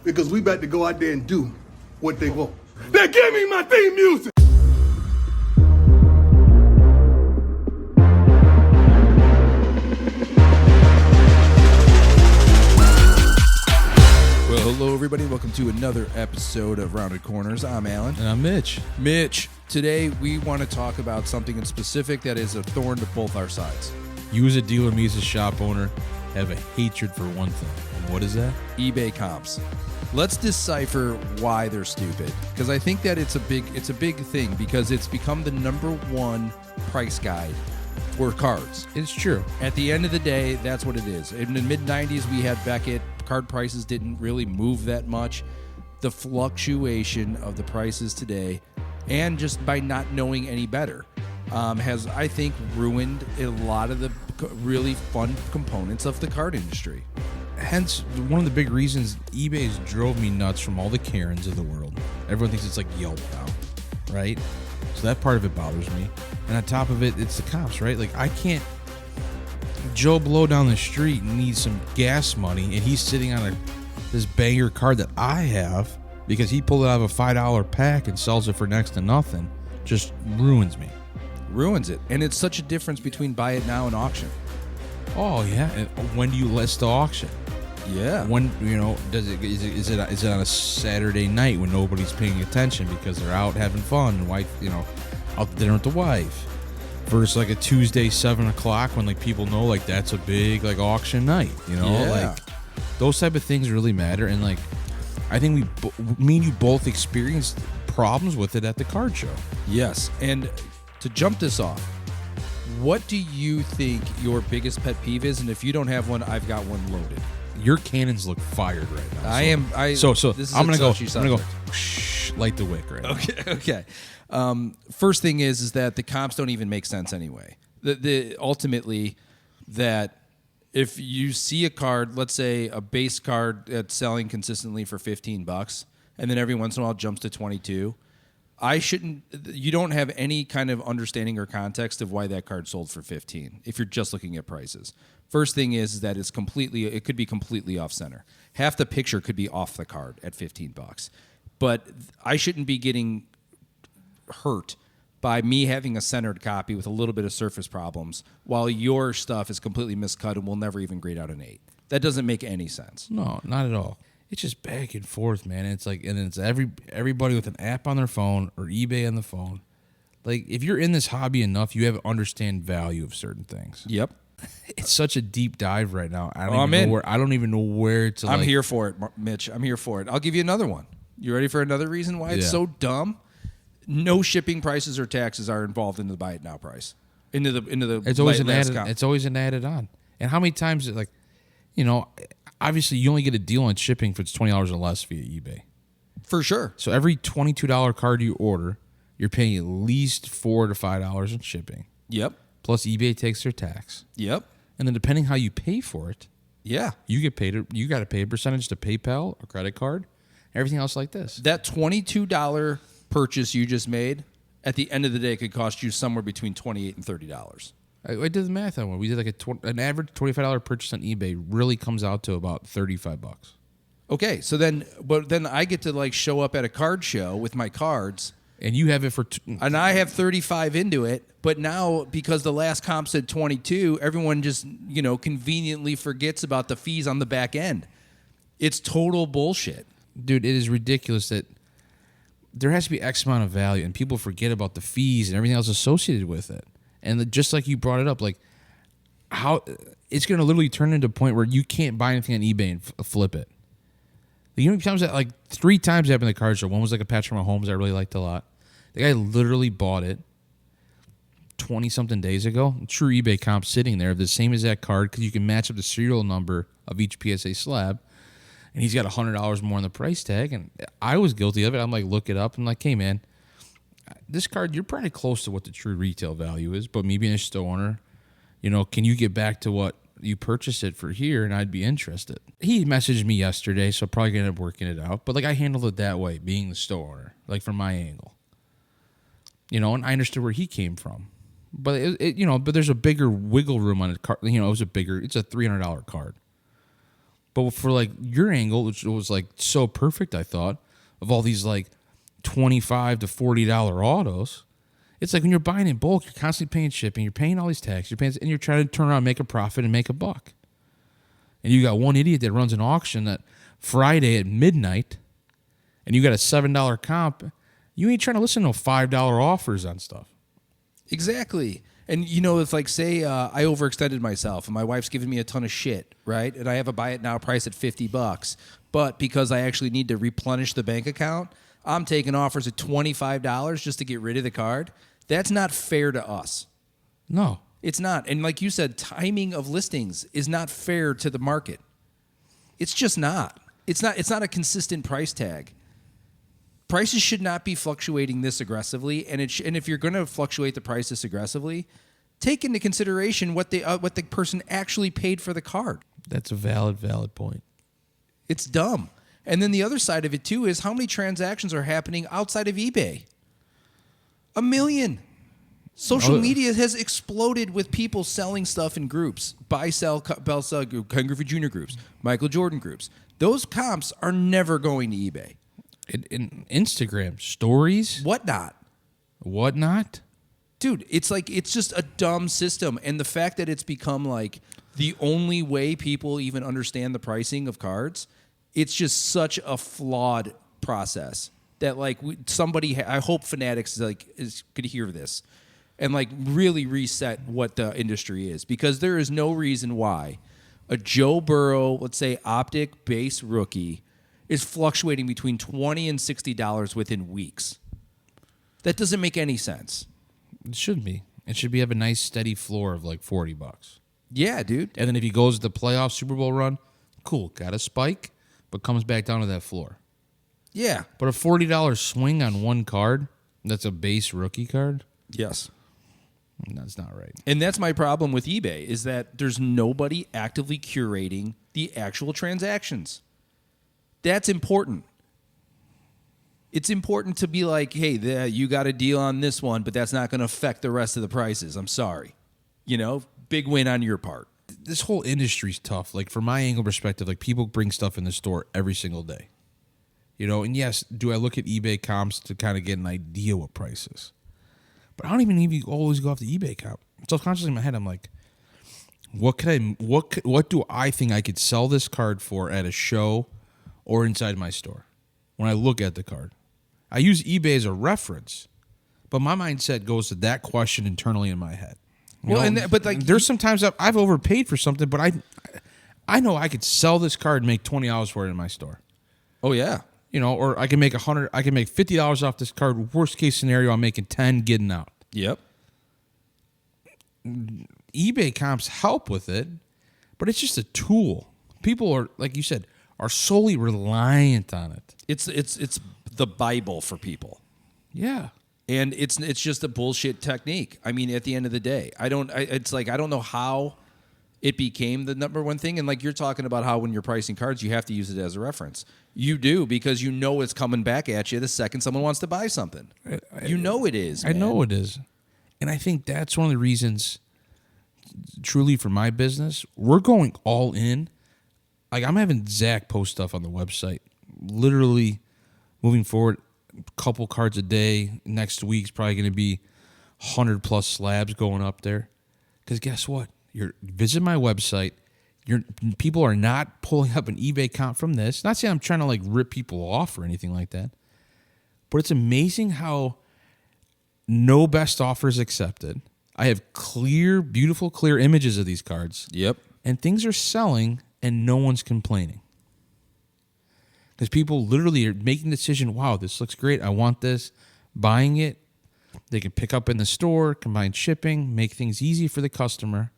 because we about to go out there and do what they want. Now give me my theme music! Well, hello everybody, welcome to another episode of Rounded Corners. I'm Alan. And I'm Mitch. Mitch, today we want to talk about something in specific that is a thorn to both our sides. You as a dealer, me as a shop owner, have a hatred for one thing. And what is that? eBay comps. Let's decipher why they're stupid, because I think that it's a big thing, because it's become the number one price guide for cards. It's true. At the end of the day, that's what it is. In the mid-90s, we had Beckett. Card prices didn't really move that much. The fluctuation of the prices today, and just by not knowing any better, has, I think, ruined a lot of the really fun components of the card industry. Hence, one of the big reasons eBay's drove me nuts from all the Karens of the world. Everyone thinks it's like Yelp now, right? So that part of it bothers me. And on top of it, it's the comps, right? Like, I can't... Joe Blow down the street needs some gas money, and he's sitting on this banger card that I have because he pulled it out of a $5 pack and sells it for next to nothing. Just ruins me. Ruins it. And it's such a difference between buy it now and auction. Oh, yeah. And when do you list the auction? Yeah. When, is it on a Saturday night when nobody's paying attention because they're out having fun and wife, out to dinner with the wife? Versus like a Tuesday 7 o'clock when like people know like that's a big like auction night, like those type of things really matter. And like I think me and you both experienced problems with it at the card show. Yes. And to jump this off, what do you think your biggest pet peeve is? And if you don't have one, I've got one loaded. Your cannons look fired right now. So this is I'm gonna go. Light the wick right now. Okay. First thing is that the comps don't even make sense anyway. Ultimately, that if you see a card, let's say a base card that's selling consistently for $15, and then every once in a while it jumps to 22, you don't have any kind of understanding or context of why that card sold for 15 if you're just looking at prices. First thing is that it could be completely off center. Half the picture could be off the card at $15. But I shouldn't be getting hurt by me having a centered copy with a little bit of surface problems while your stuff is completely miscut and will never even grade out an 8. That doesn't make any sense. No, not at all. It's just back and forth, man. It's like, and it's everybody with an app on their phone or eBay on the phone. Like, if you're in this hobby enough, you have to understand value of certain things. Yep. It's such a deep dive right now. I don't even know where to. I'm here for it, Mitch. I'm here for it. I'll give you another one. You ready for another reason why it's so dumb? No shipping prices or taxes are involved in the buy it now price. It's always an added on. And how many times obviously you only get a deal on shipping if it's $20 or less via eBay. For sure. So every $22 card you order, you're paying at least $4 to $5 in shipping. Yep. Plus eBay takes their tax. Yep. And then depending how you pay for it, you got to pay a percentage to PayPal or credit card, everything else like this. That $22 purchase you just made, at the end of the day, could cost you somewhere between $28 and $30. I did the math on one. We did like an average $25 purchase on eBay really comes out to about $35. Okay, so then I get to like show up at a card show with my cards. And you have it for... and I have 35 into it, but now, because the last comp said 22, everyone just, conveniently forgets about the fees on the back end. It's total bullshit. Dude, it is ridiculous that there has to be X amount of value, and people forget about the fees and everything else associated with it. And just like you brought it up, like, how it's going to literally turn into a point where you can't buy anything on eBay and flip it. You know how many times that, like, 3 times happened at the card show. One was like a Patrick Mahomes I really liked a lot. The guy literally bought it 20-something days ago. True eBay comp sitting there, the same as that card, because you can match up the serial number of each PSA slab. And he's got $100 more on the price tag. And I was guilty of it. I'm like, look it up. I'm like, hey, man, this card, you're pretty close to what the true retail value is. But me being a store owner, can you get back to what you purchased it for here? And I'd be interested. He messaged me yesterday, so probably going to end up working it out. But, like, I handled it that way, being the store owner, like, from my angle. And I understood where he came from. But, but there's a bigger wiggle room on it. It's a $300 card. But for like your angle, which was like so perfect, I thought, of all these like $25 to $40 autos, it's like when you're buying in bulk, you're constantly paying shipping, you're paying all these taxes, and you're trying to turn around, make a profit, and make a buck. And you got one idiot that runs an auction that Friday at midnight, and you got a $7 comp. You ain't trying to listen to $5 offers on stuff. Exactly. And, you know, it's like, say I overextended myself and my wife's giving me a ton of shit, right? And I have a buy it now price at $50. But because I actually need to replenish the bank account, I'm taking offers at $25 just to get rid of the card. That's not fair to us. No. It's not. And like you said, timing of listings is not fair to the market. It's just not. It's not a consistent price tag. Prices should not be fluctuating this aggressively, and if you're going to fluctuate the price this aggressively, take into consideration what the person actually paid for the card. That's a valid point. It's dumb. And then the other side of it too is how many transactions are happening outside of eBay? 1 million. Social media has exploded with people selling stuff in groups. Buy, sell, group, Ken Griffey Jr. groups, Michael Jordan groups. Those comps are never going to eBay. In Instagram stories, Whatnot. Dude, it's just a dumb system. And the fact that it's become like the only way people even understand the pricing of cards, it's just such a flawed process that like I hope Fanatics could hear this and like really reset what the industry is, because there is no reason why a Joe Burrow, let's say optic base rookie, is fluctuating between $20 and $60 within weeks. That doesn't make any sense. It should be. It should have a nice steady floor of like $40. Yeah, dude. And then if he goes to the playoff Super Bowl run, cool, got a spike, but comes back down to that floor. Yeah. But a $40 swing on one card, that's a base rookie card? Yes. That's not right. And that's my problem with eBay, is that there's nobody actively curating the actual transactions. That's important. It's important to be like, hey, you got a deal on this one, but that's not going to affect the rest of the prices. I'm sorry. You know, big win on your part. This whole industry's tough. Like, from my angle perspective, like, people bring stuff in the store every single day. You know, and yes, do I look at eBay comps to kind of get an idea what prices? But I don't even always go off the eBay comp. Self-consciously in my head, I'm like, what do I think I could sell this card for at a show or inside my store when I look at the card? I use eBay as a reference, but my mindset goes to that question internally in my head. But like, there's sometimes I've overpaid for something, but I know I could sell this card and make $20 for it in my store. Oh yeah, you know, or I can make $50 off this card. Worst case scenario, I'm making 10 getting out. Yep. eBay comps help with it, but it's just a tool. People are, like you said, are solely reliant on it. It's the Bible for people. Yeah. And it's just a bullshit technique. I mean, at the end of the day, I don't know how it became the number one thing. And like you're talking about how when you're pricing cards, you have to use it as a reference. You do, because you know it's coming back at you the second someone wants to buy something. You know it is, man. I know it is. And I think that's one of the reasons, truly, for my business, we're going all in. Like, I'm having Zach post stuff on the website. Literally, moving forward, a couple cards a day. Next week's probably going to be 100+ slabs going up there. Because guess what? Visit my website. People are not pulling up an eBay comp from this. Not saying I'm trying to like rip people off or anything like that. But it's amazing how no best offers accepted. I have beautiful, clear images of these cards. Yep. And things are selling and no one's complaining. Because people literally are making the decision, wow, this looks great, I want this, buying it. They can pick up in the store, combine shipping, make things easy for the customer.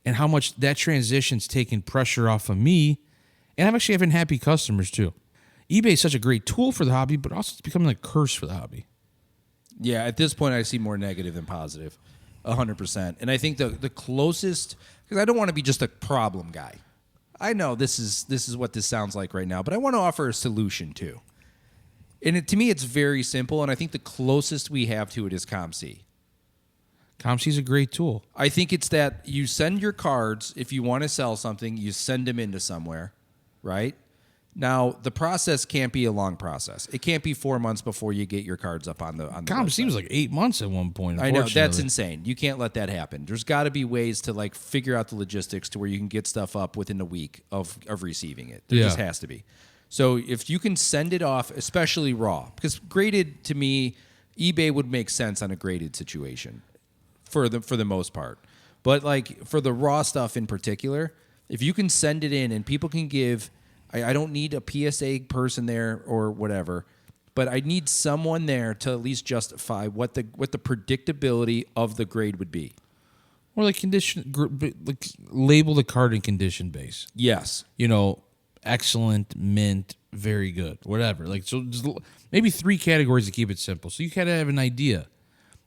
And how much that transition's taking pressure off of me. And I'm actually having happy customers too. eBay is such a great tool for the hobby, but also it's becoming a curse for the hobby. Yeah, at this point I see more negative than positive. 100%. And I think the closest, because I don't want to be just a problem guy. I know this is what this sounds like right now, but I want to offer a solution too. And to me, it's very simple, and I think the closest we have to it is COMPS. COMPS is a great tool. I think it's that you send your cards, if you want to sell something, you send them into somewhere, right? Now, the process can't be a long process. It can't be 4 months before you get your cards up on the COMPS website. seems like 8 months at one point. I know, that's insane. You can't let that happen. There's got to be ways to like figure out the logistics to where you can get stuff up within a week of receiving it. There just has to be. So if you can send it off, especially raw, because graded, to me, eBay would make sense on a graded situation for the most part. But like for the raw stuff in particular, if you can send it in and people can give, I don't need a PSA person there or whatever, but I need someone there to at least justify what the predictability of the grade would be. Or like like label the card in condition base. Yes. You know, excellent, mint, very good, whatever. Like, so just maybe 3 categories to keep it simple. So you kind of have an idea.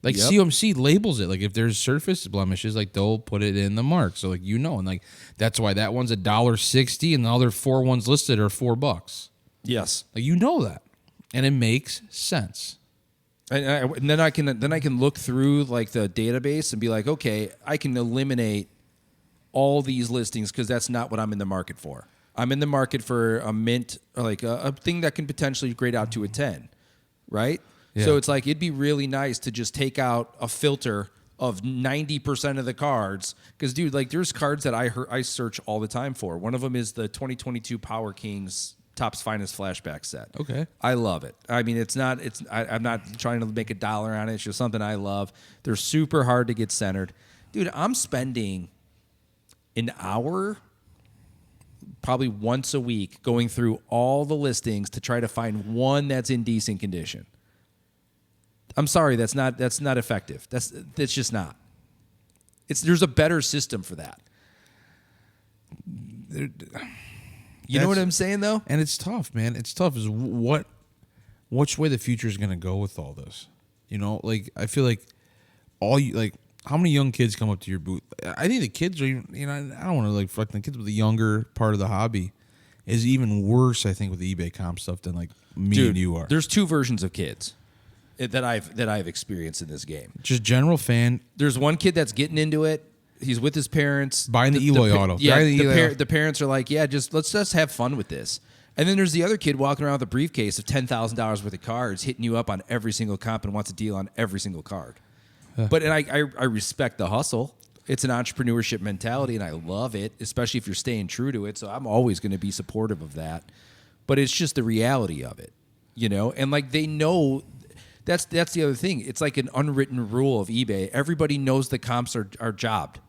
Like COMC labels it. Like if there's surface blemishes, like they'll put it in the mark. So like you know, and like that's why that one's $1.60 and the other 4 ones listed are $4. Yes. Like you know that, and it makes sense. And then I can look through like the database and be like, okay, I can eliminate all these listings because that's not what I'm in the market for. I'm in the market for a mint, or like a thing that can potentially grade out to a 10, right? Yeah. So it's like it'd be really nice to just take out a filter of 90% of the cards because, dude, like there's cards that I search all the time for. One of them is the 2022 Power Kings Topps Finest Flashback set. Okay. I love it. I mean, I'm not trying to make $1 on it. It's just something I love. They're super hard to get centered. Dude, I'm spending an hour probably once a week going through all the listings to try to find one that's in decent condition. I'm sorry, that's not effective. That's just not. There's a better system for that. You know what I'm saying, though? And it's tough, man. It's tough. Is which way the future is going to go with all this? You know, like I feel like how many young kids come up to your booth? I think the kids are even, you know, I don't want to like fuck the kids, but the younger part of the hobby is even worse, I think, with the eBay comp stuff than like me and you are. There's 2 versions of kids that I've experienced in this game. Just general fan. There's one kid that's getting into it. He's with his parents. Buying the Eloy auto. Yeah, the parents are like, yeah, let's just have fun with this. And then there's the other kid walking around with a briefcase of $10,000 worth of cards, hitting you up on every single comp and wants a deal on every single card. But I respect the hustle. It's an entrepreneurship mentality, and I love it, especially if you're staying true to it. So I'm always going to be supportive of that. But it's just the reality of it, you know? And, like, they know that's the other thing. It's like an unwritten rule of eBay. Everybody knows the comps are jobbed.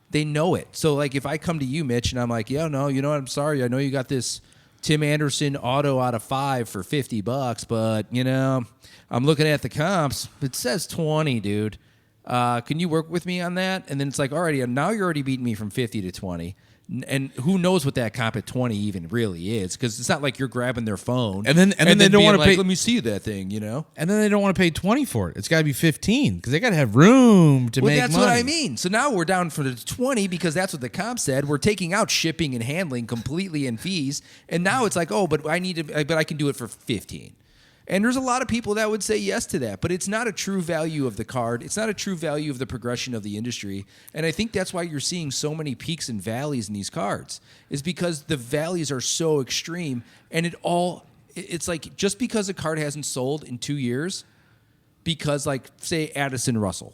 They know it. So, like, if I come to you, Mitch, and I'm like, yeah, no, you know what? I'm sorry. I know you got this Tim Anderson auto out of 5 for $50, but, you know, I'm looking at the comps. It says 20, dude. Can you work with me on that? And then it's like, alrighty, now you're already beating me from 50 to 20. And who knows what that comp at 20 even really is? Because it's not like you're grabbing their phone and then they don't want to pay. Let me see that thing, you know. And then they don't want to pay 20 for it. It's got to be 15 because they got to have room to make money. Well, that's what I mean. So now we're down for the 20 because that's what the comp said. We're taking out shipping and handling completely and fees, and now it's like, oh, but I can do it for 15. And there's a lot of people that would say yes to that, but it's not a true value of the card. It's not a true value of the progression of the industry. And I think that's why you're seeing so many peaks and valleys in these cards, is because the valleys are so extreme. And it's like just because a card hasn't sold in 2 years, because like, say, Addison Russell,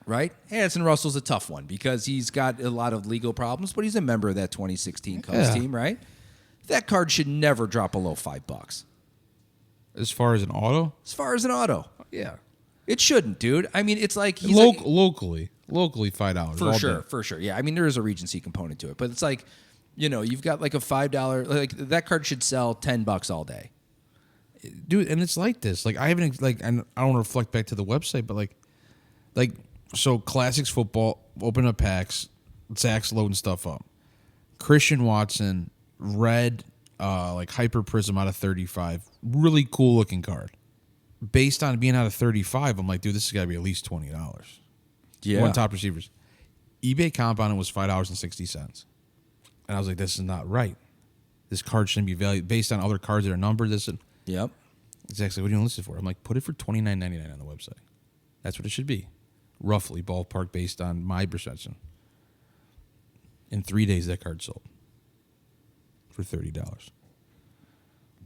right? Addison Russell's a tough one because he's got a lot of legal problems, but he's a member of that 2016 Cubs team, right? That card should never drop below $5. As far as an auto? As far as an auto. Yeah. It shouldn't, dude. I mean, it's like... locally $5. For sure. Yeah, I mean, there is a Regency component to it. But it's like, you know, you've got like a $5... Like, that card should sell $10 all day. Dude, and it's like this. Like, I haven't... Like, I don't want to reflect back to the website, but like... So, Classics Football, open up packs, Zach's loading stuff up. Christian Watson, red... like Hyper Prism out of 35. Really cool looking card. Based on being out of 35, I'm like, dude, this has got to be at least $20. Yeah. One top receivers. eBay comp on it was $5.60. And I was like, this is not right. This card shouldn't be valued based on other cards that are numbered. Yep. Exactly. What are you going to list it for? I'm like, put it for $29.99 on the website. That's what it should be. roughly ballpark based on my perception. In 3 days, that card sold for $30.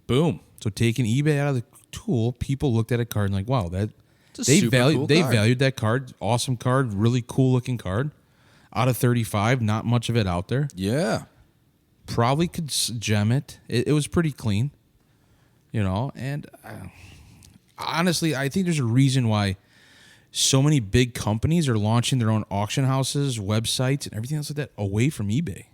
Boom. So taking eBay out of the tool, people looked at a card and like, wow, that It's a super cool they card. valued that card. Awesome card, really cool looking card. Out of 35, not much of it out there. Yeah. Probably could gem it. It was pretty clean, and honestly, I think there's a reason why so many big companies are launching their own auction houses, websites, and everything else like that away from eBay.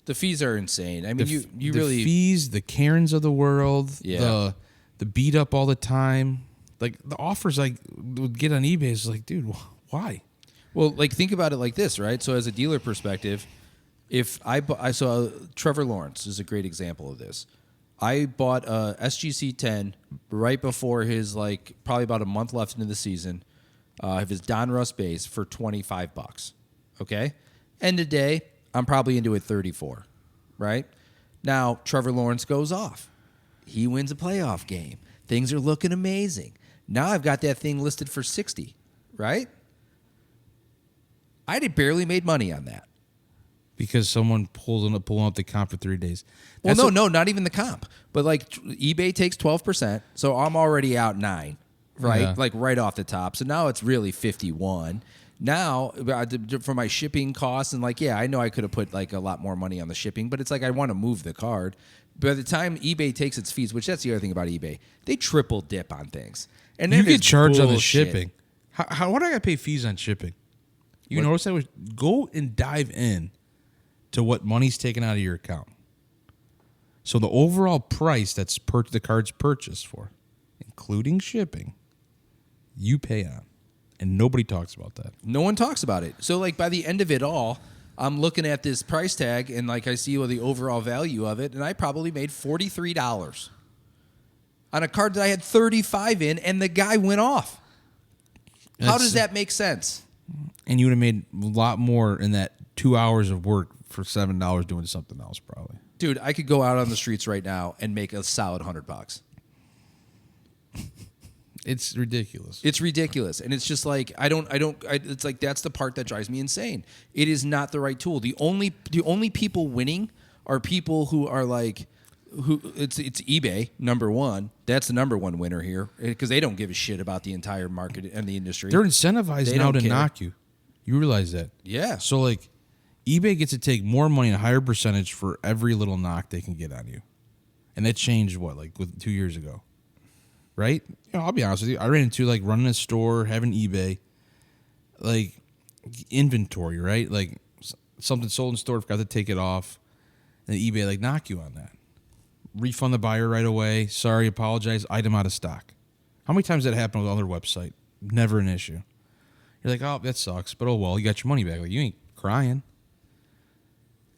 The fees are insane. I mean, you The really fees, the Karens of the world, Yeah. the beat up all the time, like the offers like would get on eBay is like, dude, why? Well, like think about it like this, right? So as a dealer perspective, if I saw Trevor Lawrence is a great example of this. I bought a SGC 10 right before his probably about a month left into the season. Of his Donruss base for $25. Okay? End of day, I'm probably into it 34, right? Now, Trevor Lawrence goes off. He wins a playoff game. Things are looking amazing. Now I've got that thing listed for 60, right? I barely made money on that. Because someone pulling up the comp for 3 days. Well, no, not even the comp. But eBay takes 12%, so I'm already out 9, right? Yeah. Like right off the top. So now it's really 51. Now, for my shipping costs and I know I could have put a lot more money on the shipping, but it's I want to move the card. By the time eBay takes its fees, which that's the other thing about eBay, they triple dip on things. And You that get is charged on the bullshit. shipping. What do I got to pay fees on shipping? You notice that? Go and dive in to what money's taken out of your account. So the overall price that's the card's purchased for, including shipping, you pay on. And nobody talks about that. No one talks about it. So by the end of it all, I'm looking at this price tag and I see the overall value of it, and I probably made $43 on a card that I had 35 in, and the guy went off. How does that make sense? And you would have made a lot more in that 2 hours of work for $7 doing something else, probably. Dude, I could go out on the streets right now and make a solid $100. It's ridiculous. It's ridiculous, and it's just it's that's the part that drives me insane. It is not the right tool. The only people winning are people who are it's eBay number one. That's the number one winner here because they don't give a shit about the entire market and the industry. They're incentivized They now don't to care. knock you. You realize that? Yeah. So eBay gets to take more money and a higher percentage for every little knock they can get on you, and that changed with 2 years ago, right? I'll be honest with you. I ran into running a store, having eBay, inventory, right? Something sold in store, forgot to take it off, and eBay knock you on that. Refund the buyer right away. Sorry, apologize. Item out of stock. How many times did that happen with other website? Never an issue. You're oh, that sucks, but oh well, you got your money back. You ain't crying.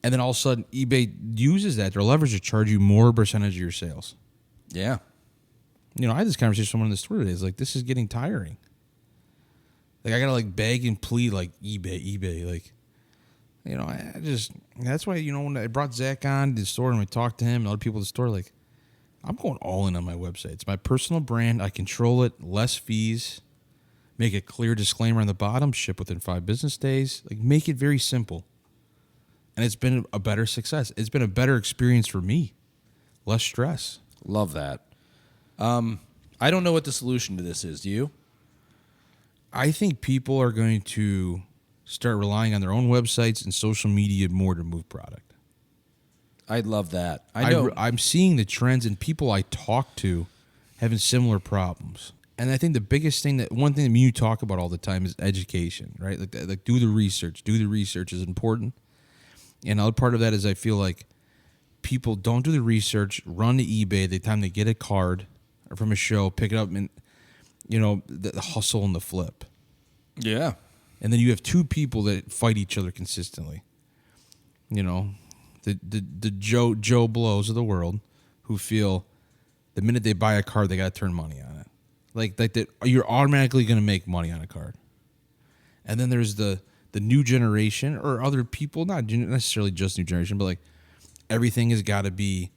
And then all of a sudden, eBay uses that, their leverage to charge you more percentage of your sales. Yeah. I had this conversation with someone in the store today. It's this is getting tiring. I gotta beg and plead eBay. I just that's why when I brought Zach on to the store and we talked to him and other people at the store, I'm going all in on my website. It's my personal brand. I control it. Less fees. Make a clear disclaimer on the bottom. Ship within 5 business days. Make it very simple. And it's been a better success. It's been a better experience for me. Less stress. Love that. I don't know what the solution to this is. Do you? I think people are going to start relying on their own websites and social media more to move product. I'd love that. I know. I'm seeing the trends and people I talk to having similar problems. And I think the biggest thing one thing that you talk about all the time is education, right? Do the research. Do the research is important. And another part of that is I feel people don't do the research, run to eBay the time they get a card or from a show, pick it up, and the hustle and the flip. Yeah. And then you have two people that fight each other consistently. The Joe Blows of the world who feel the minute they buy a card they got to turn money on it. That you're automatically going to make money on a card. And then there's the new generation or other people, not necessarily just new generation, but everything has got to be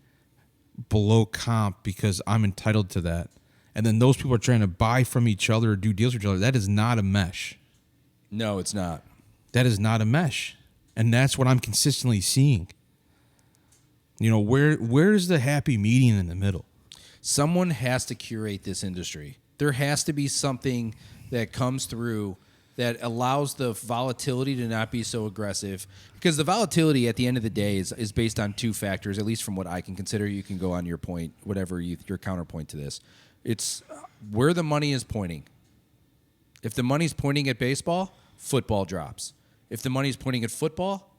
below comp because I'm entitled to that. And then those people are trying to buy from each other or do deals with each other. That is not a mesh. No, it's not. That is not a mesh. And that's what I'm consistently seeing. You know, where's the happy median in the middle? Someone has to curate this industry. There has to be something that comes through that allows the volatility to not be so aggressive. Because the volatility at the end of the day is based on two factors, at least from what I can consider. You can go on your point, whatever your counterpoint to this. It's where the money is pointing. If the money's pointing at baseball, football drops. If the money's pointing at football,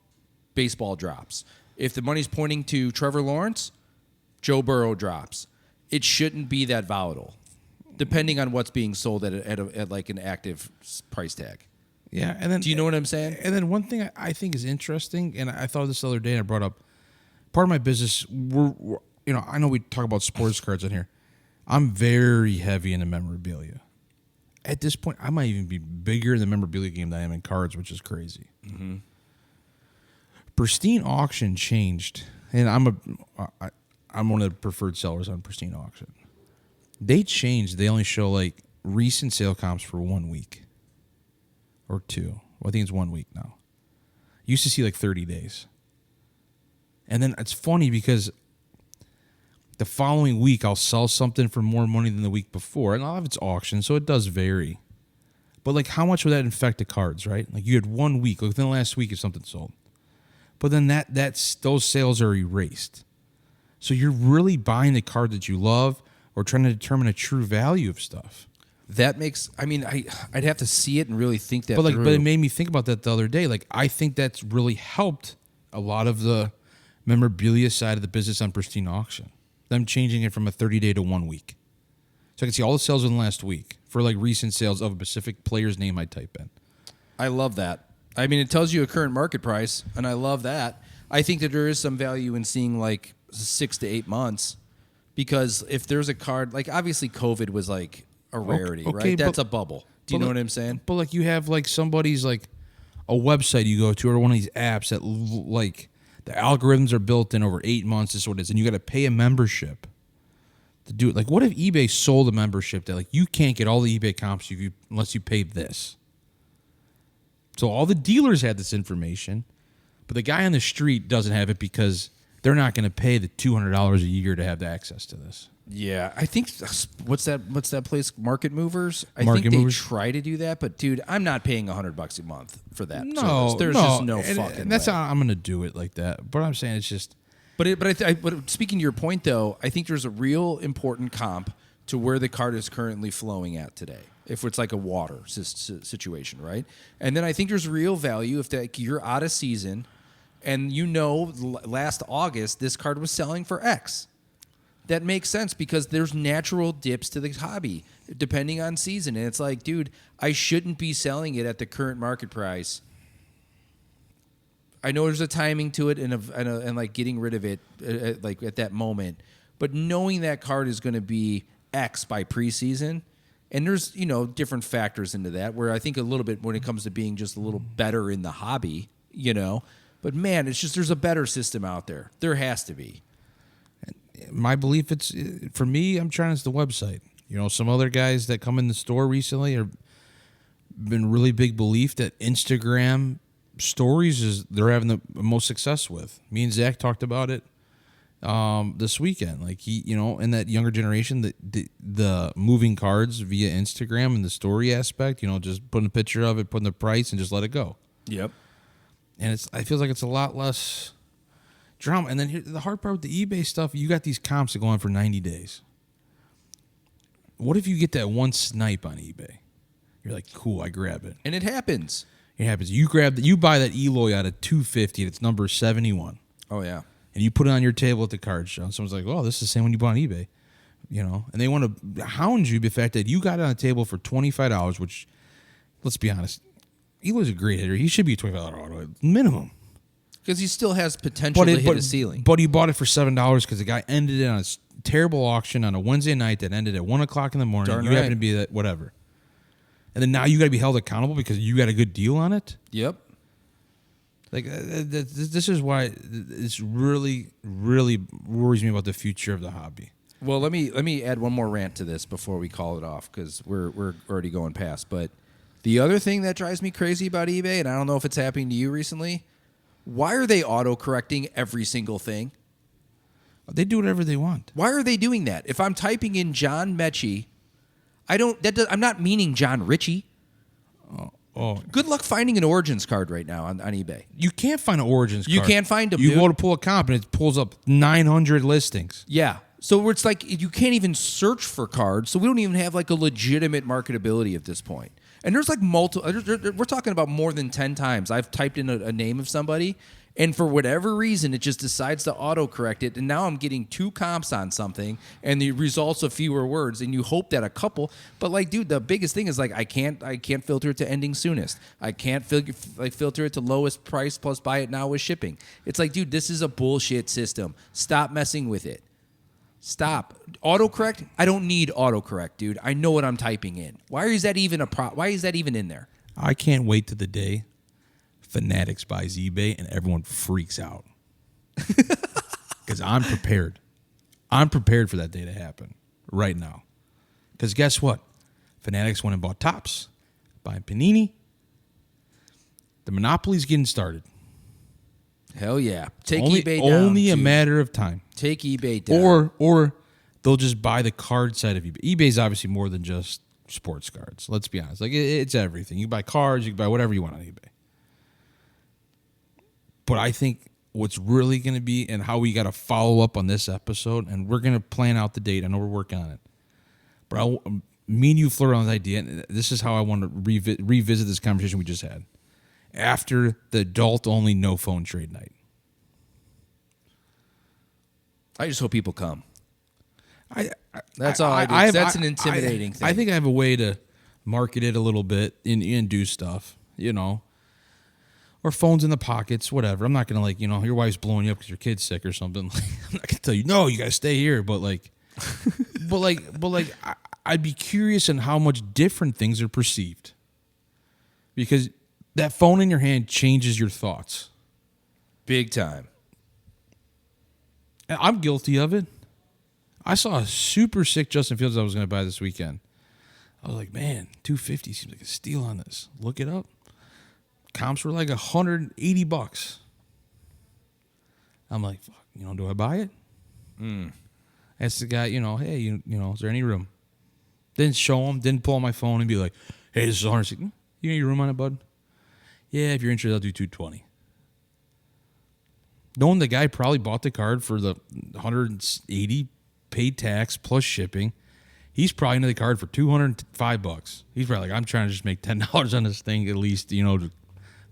baseball drops. If the money's pointing to Trevor Lawrence, Joe Burrow drops. It shouldn't be that volatile, depending on what's being sold at like an active price tag. Yeah, and then do you know what I'm saying? And then one thing I think is interesting, and I thought this the other day, and I brought up part of my business. We're I know we talk about sports cards in here. I'm very heavy into memorabilia. At this point, I might even be bigger in the memorabilia game than I am in cards, which is crazy. Mm-hmm. Pristine Auction changed, and I'm one of the preferred sellers on Pristine Auction. They changed. They only show like recent sale comps for 1 week or two. Well, I think it's 1 week now. Used to see like 30 days. And then it's funny because the following week I'll sell something for more money than the week before. And a lot of it's auction, so it does vary. But like how much would that affect the cards, right? Like you had 1 week, like within the last week if something sold. But then those sales are erased. So you're really buying the card that you love or trying to determine a true value of stuff. That makes, I mean, I'd have to see it and really think that but through. But it made me think about that the other day. Like I think that's really helped a lot of the memorabilia side of the business on Pristine Auction. Them changing it from a 30-day to 1 week. So I can see all the sales in the last week for like recent sales of a specific player's name I type in. I love that. I mean, it tells you a current market price, and I love that. I think that there is some value in seeing like 6 to 8 months, because if there's a card, like obviously COVID was like a rarity, okay, right? That's a bubble. Do you know what I'm saying? But like you have like somebody's like a website you go to or one of these apps that like the algorithms are built in over 8 months is what it is, and you got to pay a membership to do it. Like what if eBay sold a membership that like you can't get all the eBay comps unless you pay this? So all the dealers had this information, but the guy on the street doesn't have it because they're not going to pay the $200 a year to have the access to this. Yeah, I think what's that place? Market Movers. I Market think they Movers? try to do that, but dude, I'm not paying $100 a month for that. No, service. There's no, just no and fucking. And that's way. how I'm going to do it like that. But I'm saying it's just. But speaking to your point though, I think there's a real important comp to where the card is currently flowing at today. If it's like a water situation, right? And then I think there's real value if you're out of season, and last August this card was selling for X. That makes sense because there's natural dips to the hobby depending on season. And it's like, dude, I shouldn't be selling it at the current market price. I know there's a timing to it and like getting rid of it like at that moment. But knowing that card is going to be X by preseason, and there's, different factors into that where I think a little bit when it comes to being just a little better in the hobby, But man, it's just there's a better system out there. There has to be. My belief, for me, I'm trying it's the website. Some other guys that come in the store recently have been really big belief that Instagram stories they're having the most success with. Me and Zach talked about it this weekend. Like in that younger generation, the moving cards via Instagram and the story aspect. Just putting a picture of it, putting the price, and just let it go. Yep. And I feel like it's a lot less drama. And then the hard part with the eBay stuff, you got these comps that go on for 90 days. What if you get that one snipe on eBay? You're like, cool, I grab it. And it happens. It happens. You buy that Eloy out of $250 and it's number 71. Oh, yeah. And you put it on your table at the card show. And someone's like, oh, this is the same one you bought on eBay. And they want to hound you the fact that you got it on the table for $25, which, let's be honest, Eloy's a great hitter. He should be a $25 auto minimum. Because he still has potential to hit a ceiling. But he bought it for $7 because the guy ended it on a terrible auction on a Wednesday night that ended at 1 o'clock in the morning. Darn you right. happen to be that whatever. And then now you got to be held accountable because you got a good deal on it? Yep. Like this is why it's really, really worries me about the future of the hobby. Well, let me add one more rant to this before we call it off because we're already going past. But The other thing that drives me crazy about eBay, and I don't know if it's happening to you recently, why are they auto-correcting every single thing? They do whatever they want. Why are they doing that? If I'm typing in John Mechie, I'm not meaning John Ritchie. Oh, Good luck finding an Origins card right now on eBay. you can't find an Origins card. You can't find them, You dude. go to pull a comp, and it pulls up 900 listings. Yeah. So it's like you can't even search for cards, so we don't even have like a legitimate marketability at this point. And there's like multiple, we're talking about more than 10 times I've typed in a name of somebody, and for whatever reason, it just decides to autocorrect it, and now I'm getting 2 comps on something, and the results of fewer words, and you hope that a couple, but like, dude, the biggest thing is like, I can't filter it to ending soonest. I can't filter it to lowest price plus buy it now with shipping. It's like, dude, this is a bullshit system. Stop messing with it. Stop. Autocorrect? I don't need autocorrect, dude. I know what I'm typing in. Why is that even why is that even in there? I can't wait to the day Fanatics buys eBay and everyone freaks out. Because I'm prepared. I'm prepared for that day to happen right now. Because guess what? Fanatics went and bought Topps, buying Panini. The monopoly's getting started. Hell yeah. Take only, eBay down. Only a dude. matter of time. Take eBay down. Or they'll just buy the card side of eBay. eBay's obviously more than just sports cards. Let's be honest. Like it's everything. You can buy cards, you can buy whatever you want on eBay. But I think what's really going to be, and how we got to follow up on this episode, and we're going to plan out the date. I know we're working on it. But me and you flirt on this idea, and this is how I want to revisit this conversation we just had. After the adult-only no-phone trade night. I just hope people come. That's an intimidating thing. I think I have a way to market it a little bit and do stuff, you know. Or phones in the pockets, whatever. I'm not going to, like, you know, your wife's blowing you up because your kid's sick or something. Like, I'm not going to tell you, no, you got to stay here. But, like, I'd be curious on how much different things are perceived. Because that phone in your hand changes your thoughts. Big time. And I'm guilty of it. I saw a super sick Justin Fields I was going to buy this weekend. I was like, man, $250 seems like a steal on this. Look it up. Comps were like $180. I'm like, fuck, you know, do I buy it? Asked the guy, you know, hey, you know, is there any room? Didn't show him, didn't pull on my phone and be like, hey, this is $160. You got your room on it, bud? Yeah, if you're interested, I'll do $220. Knowing the guy probably bought the card for the $180, paid tax plus shipping. He's probably into the card for $205. He's probably like, I'm trying to just make $10 on this thing at least, you know, to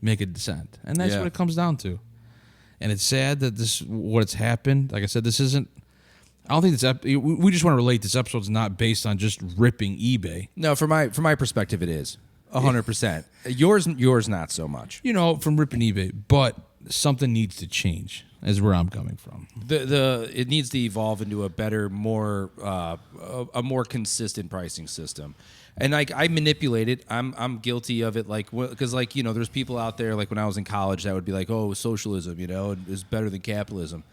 make a dent. And that's what it comes down to. And it's sad that this what's happened. Like I said, this isn't. I don't think this. We just want to relate. This episode's not based on just ripping eBay. No, from my perspective, it is 100%. Yours not so much. You know, from ripping eBay, but something needs to change. Is where I'm coming from. It needs to evolve into a better, more a more consistent pricing system. And like I manipulate it. I'm guilty of it. Like because like you know, there's people out there like when I was in college that would be like, oh, socialism, you know, is better than capitalism.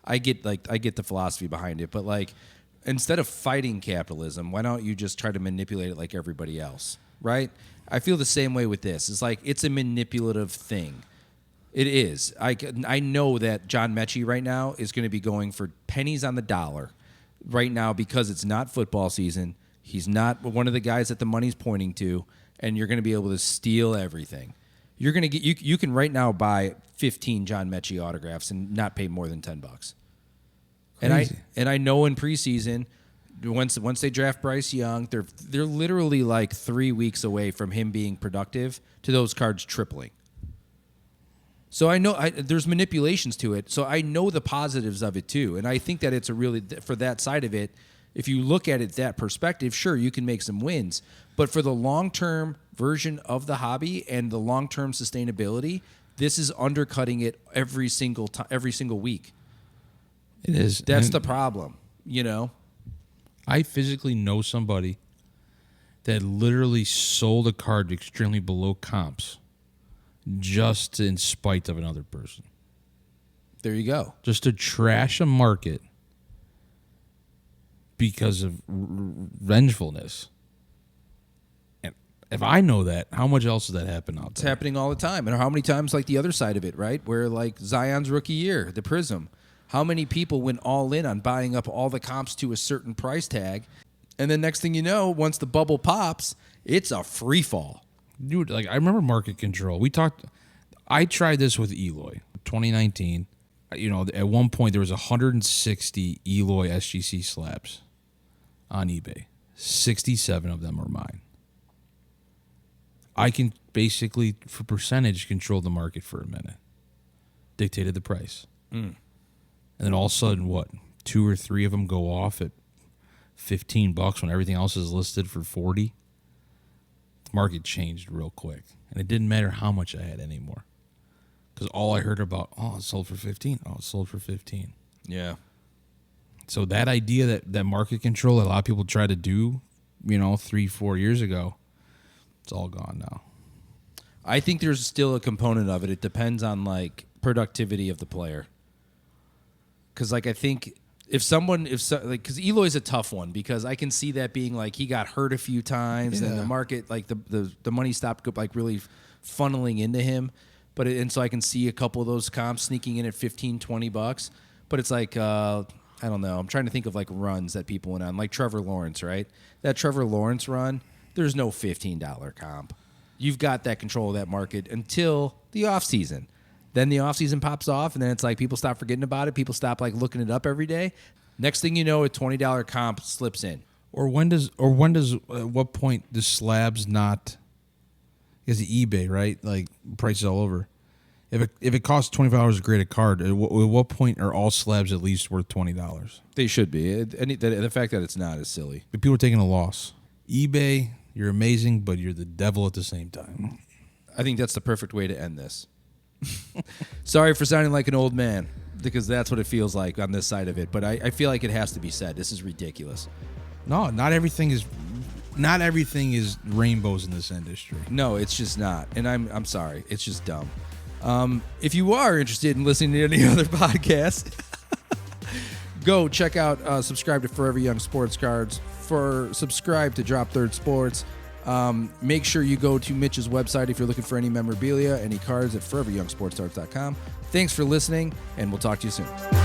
I get the philosophy behind it, but like instead of fighting capitalism, why don't you just try to manipulate it like everybody else, right? I feel the same way with this. It's like it's a manipulative thing. It is. I know that John Mechie right now is going to be going for pennies on the dollar right now because it's not football season. He's not one of the guys that the money's pointing to, and you're going to be able to steal everything. You're going to get you can right now buy 15 John Mechie autographs and not pay more than $10. Crazy. And I know in preseason once they draft Bryce Young, they're literally like 3 weeks away from him being productive to those cards tripling. So I know there's manipulations to it. So I know the positives of it too, and I think that it's a really for that side of it. If you look at it that perspective, sure you can make some wins, but for the long-term version of the hobby and the long-term sustainability, this is undercutting it every single week. It is. That's the problem, you know. I physically know somebody that literally sold a card extremely below comps just in spite of another person. There you go. Just to trash a market because of vengefulness. And if I know that, how much else does that happen out It's there? happening all the time. And how many times, like the other side of it, right? Where like Zion's rookie year, the Prism. How many people went all in on buying up all the comps to a certain price tag? And then next thing you know, once the bubble pops, it's a free fall. Dude, like I remember market control. I tried this with Eloy, 2019. You know, at one point there was 160 Eloy SGC slabs on eBay. 67 of them are mine. I can basically, for percentage, control the market for a minute. Dictated the price. And then all of a sudden, what? 2 or 3 of them go off at $15 when everything else is listed for 40. The market changed real quick. And it didn't matter how much I had anymore. Because all I heard about, oh, it sold for 15. Oh, it sold for 15. Yeah. So that idea that market control that a lot of people try to do, 3-4 years ago, it's all gone now. I think there's still a component of it. It depends on like productivity of the player. Because like I think because Eloy's a tough one because I can see that being like he got hurt a few times and the market like the money stopped like really funneling into him. And so I can see a couple of those comps sneaking in at $15-$20. But it's like I don't know. I'm trying to think of like runs that people went on, like Trevor Lawrence, right? That Trevor Lawrence run, there's no $15 comp. You've got that control of that market until the offseason. Then the offseason pops off, and then it's like people stop forgetting about it. People stop like looking it up every day. Next thing you know, a $20 comp slips in. At what point does slabs not? Because the eBay, right? Like prices all over. If it costs $25 to grade a card, at what point are all slabs at least worth $20? They should be. The fact that it's not is silly. But people are taking a loss. eBay, you're amazing, but you're the devil at the same time. I think that's the perfect way to end this. Sorry for sounding like an old man, because that's what it feels like on this side of it. But I feel like it has to be said. This is ridiculous. No, not everything is rainbows in this industry. No, it's just not. And I'm sorry. It's just dumb. If you are interested in listening to any other podcast, go check out, subscribe to Forever Young Sports Cards, subscribe to Drop Third Sports. Make sure you go to Mitch's website if you're looking for any memorabilia, any cards at foreveryoungsportscards.com. Thanks for listening, and we'll talk to you soon.